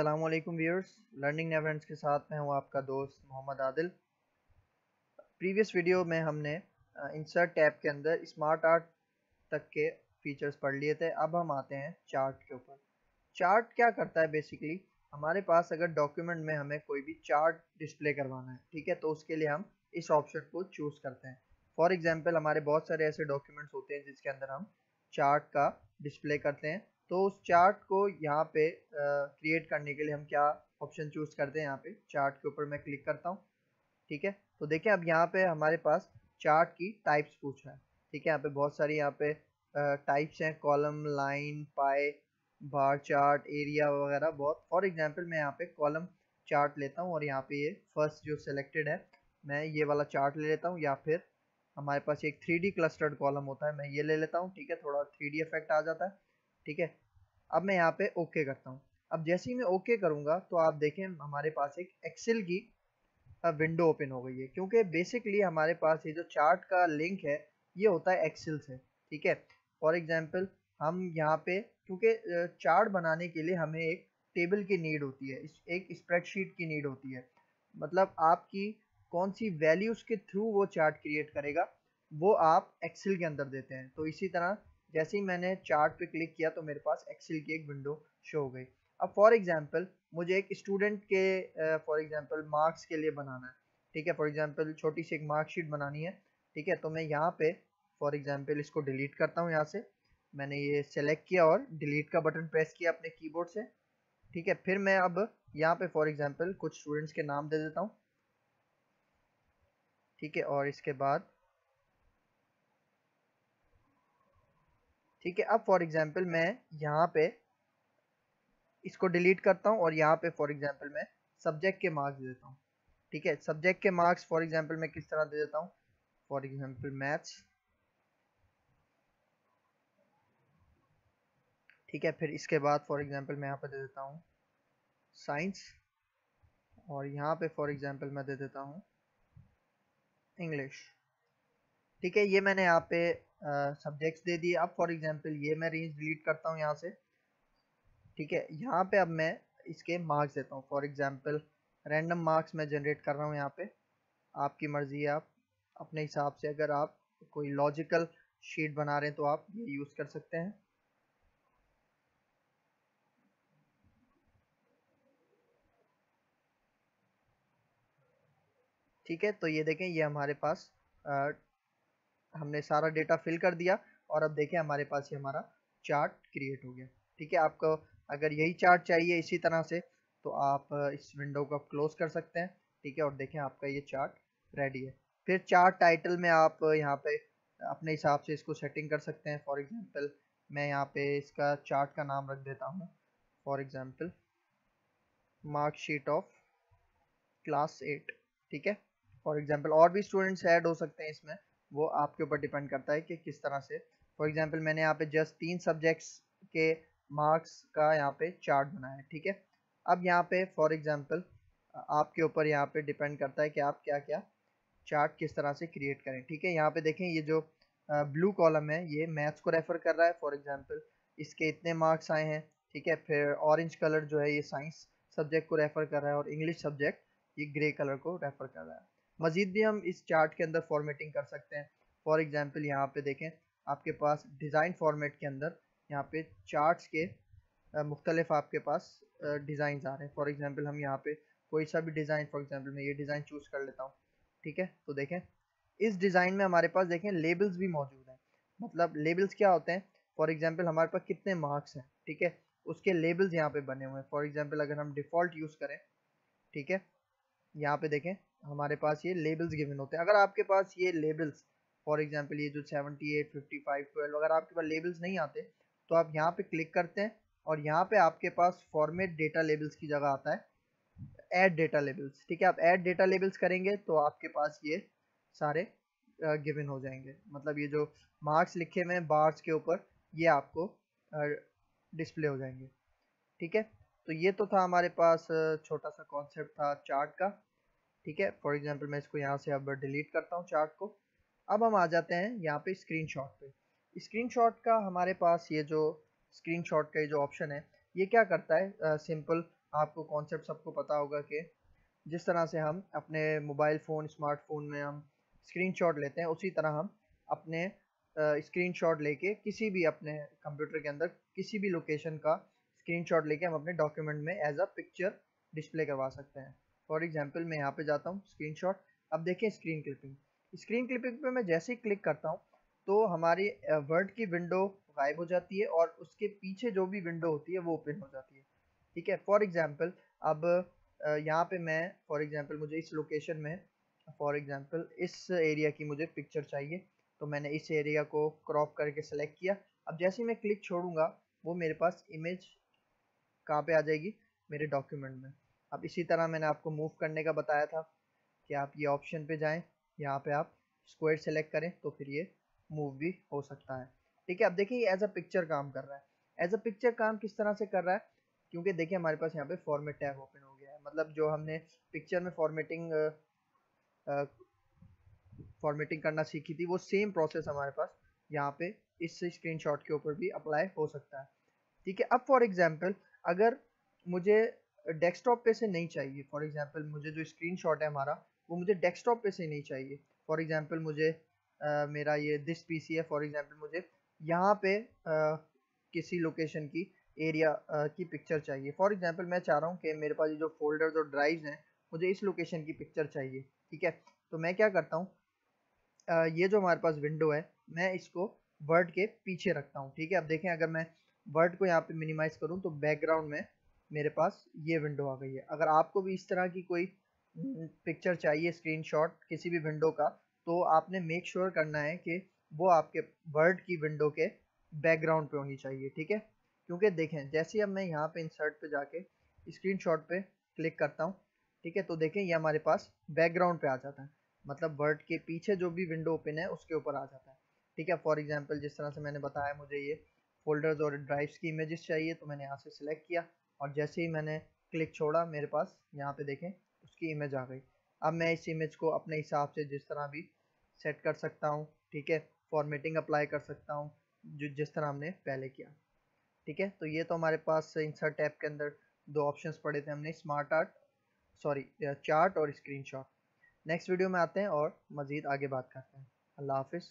अस्सलामुअलैकुम viewers, learning never ends के साथ मैं हूं आपका दोस्त मोहम्मद आदिल। प्रीवियस वीडियो में हमने इंसर्ट टैब के अंदर स्मार्ट आर्ट तक के फीचर्स पढ़ लिए थे। अब हम आते हैं चार्ट के ऊपर। चार्ट क्या करता है बेसिकली, हमारे पास अगर डॉक्यूमेंट में हमें कोई भी चार्ट डिस्प्ले करवाना है, ठीक है, तो उसके लिए हम इस ऑप्शन को चूज करते हैं। फॉर एग्जाम्पल हमारे बहुत सारे ऐसे डॉक्यूमेंट्स होते हैं जिसके अंदर हम चार्ट का डिस्प्ले करते हैं। तो उस चार्ट को यहाँ पे क्रिएट करने के लिए हम क्या ऑप्शन चूज करते हैं, यहाँ पे चार्ट के ऊपर मैं क्लिक करता हूँ। ठीक है, तो देखें अब यहाँ पे हमारे पास चार्ट की टाइप्स पूछ रहा है। ठीक है, यहाँ पे बहुत सारी यहाँ पे टाइप्स हैं, कॉलम, लाइन, पाई, बार चार्ट, एरिया वगैरह बहुत। फॉर एग्जांपल मैं यहाँ पे कॉलम चार्ट लेता हूँ और यहाँ पे ये फर्स्ट जो सिलेक्टेड है मैं ये वाला चार्ट ले लेता हूँ, या फिर हमारे पास एक 3D क्लस्टर्ड कॉलम होता है, मैं ये ले लेता हूँ। ठीक है, थोड़ा 3D इफेक्ट आ जाता है। ठीक है, अब मैं यहाँ पे ओके करता हूँ। अब जैसे ही मैं ओके करूँगा तो आप देखें हमारे पास एक एक्सेल की विंडो ओपन हो गई है, क्योंकि बेसिकली हमारे पास ये जो चार्ट का लिंक है ये होता है एक्सेल से। ठीक है, फॉर एग्जांपल हम यहाँ पे, क्योंकि चार्ट बनाने के लिए हमें एक टेबल की नीड होती है, एक स्प्रेडशीट की नीड होती है। मतलब आपकी कौन सी वैल्यूज के थ्रू वो चार्ट क्रिएट करेगा वो आप एक्सेल के अंदर देते हैं। तो इसी तरह जैसे ही मैंने चार्ट पे क्लिक किया तो मेरे पास एक्सेल की एक विंडो शो हो गई। अब फॉर एग्जांपल मुझे एक स्टूडेंट के फॉर एग्जांपल मार्क्स के लिए बनाना है। ठीक है, फॉर एग्जांपल छोटी सी एक मार्कशीट बनानी है। ठीक है, तो मैं यहाँ पे फॉर एग्जांपल इसको डिलीट करता हूँ। यहाँ से मैंने ये सेलेक्ट किया और डिलीट का बटन प्रेस किया अपने कीबोर्ड से। ठीक है, फिर मैं अब यहाँ पे फॉर एग्जांपल कुछ स्टूडेंट्स के नाम दे देता हूँ। ठीक है, और इसके बाद ठीक है, अब फॉर एग्जांपल मैं यहाँ पे इसको डिलीट करता हूँ और यहाँ पे फॉर एग्जांपल मैं सब्जेक्ट के मार्क्स दे देता हूँ। ठीक है, सब्जेक्ट के मार्क्स फॉर एग्जांपल मैं किस तरह दे देता हूँ, फॉर एग्जांपल मैथ्स। ठीक है, फिर इसके बाद फॉर एग्जांपल मैं यहाँ पे दे देता हूँ साइंस, और यहाँ पे फॉर एग्जांपल मैं दे देता हूँ इंग्लिश। ठीक है, ये मैंने यहाँ पे सब्जेक्ट्स दे दिए। अब फॉर एग्जांपल ये मैं रेंज डिलीट करता हूँ यहाँ से। ठीक है, यहाँ पे अब मैं इसके मार्क्स देता हूँ। फॉर एग्जांपल रैंडम मार्क्स मैं जनरेट कर रहा हूँ यहाँ पे, आपकी मर्जी है, आप अपने हिसाब से अगर आप कोई लॉजिकल शीट बना रहे हैं तो आप ये यूज़ कर सकते हैं। ठीक है, तो ये देखें ये हमारे पास हमने सारा डेटा फिल कर दिया और अब देखें हमारे पास ये हमारा चार्ट क्रिएट हो गया। ठीक है, आपको अगर यही चार्ट चाहिए इसी तरह से तो आप इस विंडो को क्लोज कर सकते हैं। ठीक है, और देखें आपका ये चार्ट रेडी है। फिर चार्ट टाइटल में आप यहाँ पे अपने हिसाब से इसको सेटिंग कर सकते हैं। फॉर एग्जांपल मैं यहाँ पे इसका चार्ट का नाम रख देता हूँ, for example marksheet of class 8। ठीक है, फॉर एग्जांपल और भी स्टूडेंट्स ऐड हो सकते हैं इसमें, वो आपके ऊपर डिपेंड करता है कि किस तरह से। फॉर एग्जांपल मैंने यहाँ पे जस्ट 3 सब्जेक्ट्स के मार्क्स का यहाँ पे चार्ट बनाया है। ठीक है, अब यहाँ पे फॉर एग्जांपल आपके ऊपर यहाँ पे डिपेंड करता है कि आप क्या क्या चार्ट किस तरह से क्रिएट करें। ठीक है, यहाँ पे देखें ये जो ब्लू कॉलम है ये मैथ्स को रेफर कर रहा है, फॉर एग्जांपल इसके इतने मार्क्स आए हैं। ठीक है, फिर ऑरेंज कलर जो है ये साइंस सब्जेक्ट को रेफर कर रहा है और इंग्लिश सब्जेक्ट ये ग्रे कलर को रेफर कर रहा है। मजीद भी हम इस चार्ट के अंदर फॉर्मेटिंग कर सकते हैं। फॉर एग्जांपल यहाँ पे देखें आपके पास डिज़ाइन फॉर्मेट के अंदर यहाँ पे चार्ट्स के मुख्तलिफ आपके पास डिज़ाइन आ रहे हैं। फॉर एग्जांपल हम यहाँ पे कोई सा भी डिज़ाइन, फॉर एग्जांपल मैं ये डिज़ाइन चूज़ कर लेता हूँ। ठीक है, तो देखें इस डिज़ाइन में हमारे पास देखें लेबल्स भी मौजूद हैं। मतलब लेबल्स क्या होते हैं, फॉर एग्जांपल हमारे पास कितने मार्क्स हैं, ठीक है, उसके लेबल्स यहाँ पे बने हुए हैं। फॉर एग्जांपल अगर हम डिफ़ॉल्ट यूज़ करें, ठीक है, यहाँ पे देखें हमारे पास ये लेबल्स गिवन होते हैं। अगर आपके पास ये लेबल्स फॉर एग्जांपल ये जो 78, 55, 12 अगर आपके पास लेबल्स नहीं आते तो आप यहाँ पे क्लिक करते हैं और यहाँ पे आपके पास फॉर्मेट डेटा लेबल्स की जगह आता है ऐड डेटा लेबल्स। ठीक है, आप ऐड डेटा लेबल्स करेंगे तो आपके पास ये सारे गिवन हो जाएंगे। मतलब ये जो मार्क्स लिखे हुए हैं बार्स के ऊपर ये आपको डिस्प्ले हो जाएंगे। ठीक है, तो ये तो था हमारे पास छोटा सा कॉन्सेप्ट था चार्ट का। ठीक है, फॉर एग्जांपल मैं इसको यहाँ से अब डिलीट करता हूँ चार्ट को। अब हम आ जाते हैं यहाँ पे स्क्रीनशॉट पे। स्क्रीनशॉट का हमारे पास ये जो स्क्रीनशॉट का ये जो ऑप्शन है ये क्या करता है, सिंपल आपको कॉन्सेप्ट सबको पता होगा कि जिस तरह से हम अपने मोबाइल फ़ोन स्मार्टफोन में हम स्क्रीनशॉट लेते हैं, उसी तरह हम अपने स्क्रीनशॉट लेके किसी भी अपने कंप्यूटर के अंदर किसी भी लोकेशन का स्क्रीनशॉट लेके हम अपने डॉक्यूमेंट में एज अ पिक्चर डिस्प्ले करवा सकते हैं। फॉर एग्जांपल मैं यहाँ पे जाता हूँ स्क्रीनशॉट। अब देखिए स्क्रीन क्लिपिंग पे मैं जैसे ही क्लिक करता हूँ तो हमारी वर्ड की विंडो गायब हो जाती है और उसके पीछे जो भी विंडो होती है वो ओपन हो जाती है। ठीक है, फॉर एग्जांपल अब यहाँ पे मैं फॉर एग्जांपल मुझे इस लोकेशन में फॉर एग्जांपल इस एरिया की मुझे पिक्चर चाहिए, तो मैंने इस एरिया को क्रॉप करके सेलेक्ट किया। अब जैसे ही मैं क्लिक छोड़ूंगा वो मेरे पास इमेज कहाँ पे आ जाएगी, मेरे डॉक्यूमेंट में। अब इसी तरह मैंने आपको मूव करने का बताया था कि आप ये ऑप्शन पे जाएं, यहाँ पे आप स्क्वायर सेलेक्ट करें तो फिर ये मूव भी हो सकता है। ठीक है, अब देखिए ये एज अ पिक्चर काम कर रहा है। एज अ पिक्चर काम किस तरह से कर रहा है, क्योंकि देखिए हमारे पास यहाँ पे फॉर्मेट टैब ओपन हो गया है, मतलब जो हमने पिक्चर में फॉर्मेटिंग करना सीखी थी वो सेम प्रोसेस हमारे पास यहाँ पे इस स्क्रीनशॉट के ऊपर भी अप्लाई हो सकता है। ठीक है, अब फॉर एग्जांपल अगर मुझे डेस्कटॉप पे से नहीं चाहिए, फॉर एग्जांपल मुझे जो स्क्रीनशॉट है हमारा वो मुझे डेस्कटॉप पे से नहीं चाहिए। फॉर एग्जांपल मुझे मेरा ये दिस पीसी है, फॉर एग्जांपल मुझे यहाँ पे किसी लोकेशन की एरिया की पिक्चर चाहिए। फॉर एग्जांपल मैं चाह रहा हूँ कि मेरे पास ये जो फोल्डर्स और ड्राइव्स हैं मुझे इस लोकेशन की पिक्चर चाहिए। ठीक है, तो मैं क्या करता हूँ, ये जो हमारे पास विंडो है मैं इसको वर्ड के पीछे रखता हूँ। ठीक है, अब देखें अगर मैं वर्ड को यहाँ पे मिनिमाइज करूँ तो बैकग्राउंड में मेरे पास ये विंडो आ गई है। अगर आपको भी इस तरह की कोई पिक्चर चाहिए स्क्रीनशॉट किसी भी विंडो का, तो आपने मेक श्योर करना है कि वो आपके वर्ड की विंडो के बैकग्राउंड पे होनी चाहिए। ठीक है, क्योंकि देखें जैसे अब मैं यहाँ पे इंसर्ट पे जाके स्क्रीनशॉट पे क्लिक करता हूँ, ठीक है, तो देखें ये हमारे पास बैकग्राउंड पे आ जाता है, मतलब वर्ड के पीछे जो भी विंडो ओपन है उसके ऊपर आ जाता है। ठीक है, फॉर एग्जांपल जिस तरह से मैंने बताया मुझे ये फोल्डर्स और ड्राइव्स की इमेजेस चाहिए, तो मैंने यहाँ से सिलेक्ट किया और जैसे ही मैंने क्लिक छोड़ा मेरे पास यहाँ पे देखें उसकी इमेज आ गई। अब मैं इस इमेज को अपने हिसाब से जिस तरह भी सेट कर सकता हूँ। ठीक है, फॉर्मेटिंग अप्लाई कर सकता हूँ जो जिस तरह हमने पहले किया। ठीक है, तो ये तो हमारे पास इंसर्ट टैब के अंदर दो ऑप्शंस पड़े थे हमने, स्मार्ट आर्ट सॉरी चार्ट और स्क्रीनशॉट। नेक्स्ट वीडियो में आते हैं और मज़ीद आगे बात करते हैं। अल्लाह हाफिज़।